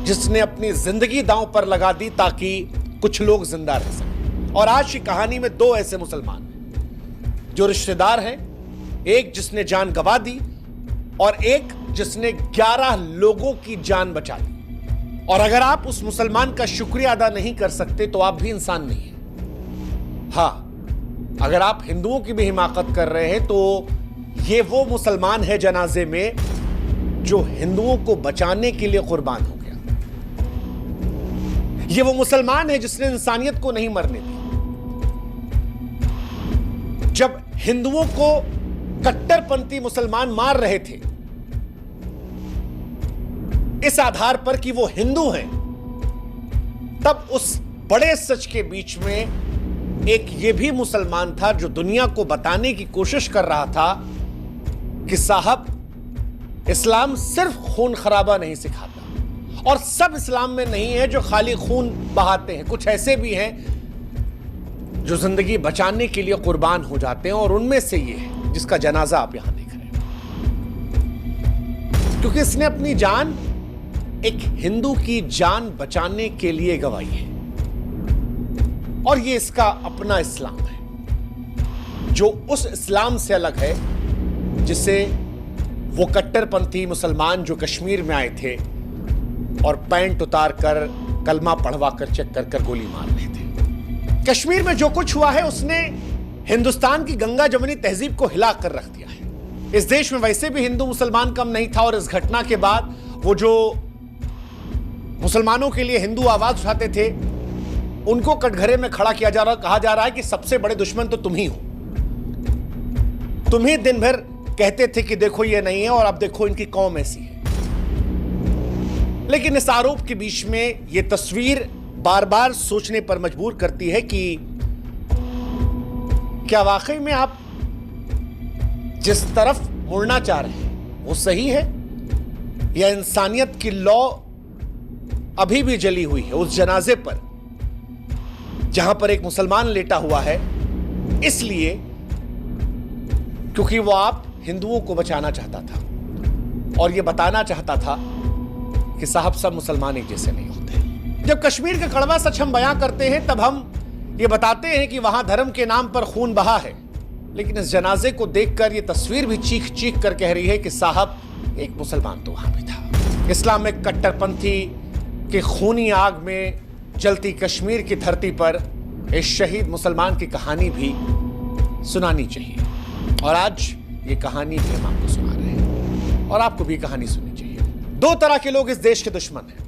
जिसने अपनी जिंदगी दांव पर लगा दी ताकि कुछ लोग जिंदा रह सकें। और आज की कहानी में दो ऐसे मुसलमान हैं जो रिश्तेदार हैं, एक जिसने जान गंवा दी और एक जिसने 11 लोगों की जान बचा ली। और अगर आप उस मुसलमान का शुक्रिया अदा नहीं कर सकते तो आप भी इंसान नहीं हैं। हां, अगर आप हिंदुओं की भी हिमाकत कर रहे हैं तो ये वो मुसलमान है जनाजे में जो हिंदुओं को बचाने के लिए कुर्बान हो गया। ये वो मुसलमान है जिसने इंसानियत को नहीं मरने दी। जब हिंदुओं को कट्टरपंथी मुसलमान मार रहे थे इस आधार पर कि वो हिंदू हैं, तब उस बड़े सच के बीच में एक ये भी मुसलमान था जो दुनिया को बताने की कोशिश कर रहा था कि साहब, इस्लाम सिर्फ खून खराबा नहीं सिखाता और सब इस्लाम में नहीं है जो खाली खून बहाते हैं। कुछ ऐसे भी हैं जो जिंदगी बचाने के लिए कुर्बान हो जाते हैं और उनमें से ये है जिसका जनाजा आप यहां देख रहे हैं, क्योंकि इसने अपनी जान एक हिंदू की जान बचाने के लिए गंवाई है। और ये इसका अपना इस्लाम है जो उस इस्लाम से अलग है जिसे वो कट्टरपंथी मुसलमान जो कश्मीर में आए थे और पैंट उतार कर कलमा पढ़वा कर चेक कर कर गोली मार रहे थे। कश्मीर में जो कुछ हुआ है उसने हिंदुस्तान की गंगा जमुनी तहजीब को हिला कर रख दिया है। इस देश में वैसे भी हिंदू मुसलमान कम नहीं था और इस घटना के बाद वो जो मुसलमानों के लिए हिंदू आवाज उठाते थे उनको कटघरे में खड़ा किया जा रहा, कहा जा रहा है कि सबसे बड़े दुश्मन तो तुम ही हो। तुम ही दिन भर कहते थे कि देखो ये नहीं है और अब देखो इनकी कौम ऐसी है। लेकिन इस आरोप के बीच में यह तस्वीर बार बार सोचने पर मजबूर करती है कि क्या वाकई में आप जिस तरफ मुड़ना चाह रहे हैं वो सही है, या इंसानियत की लौ अभी भी जली हुई है उस जनाजे पर जहां पर एक मुसलमान लेटा हुआ है, इसलिए क्योंकि वो आप हिंदुओं को बचाना चाहता था और ये बताना चाहता था कि साहब सब मुसलमान एक जैसे नहीं होते। जब कश्मीर का कड़वा सच हम बयां करते हैं तब हम ये बताते हैं कि वहां धर्म के नाम पर खून बहा है, लेकिन इस जनाजे को देखकर ये तस्वीर भी चीख चीख कर कह रही है कि साहब एक मुसलमान तो वहां भी था। इस्लामिक कट्टरपंथी के खूनी आग में जलती कश्मीर की धरती पर इस शहीद मुसलमान की कहानी भी सुनानी चाहिए। और आज ये कहानी भी हम आपको सुना रहे हैं और आपको भी कहानी सुननी चाहिए। दो तरह के लोग इस देश के दुश्मन हैं।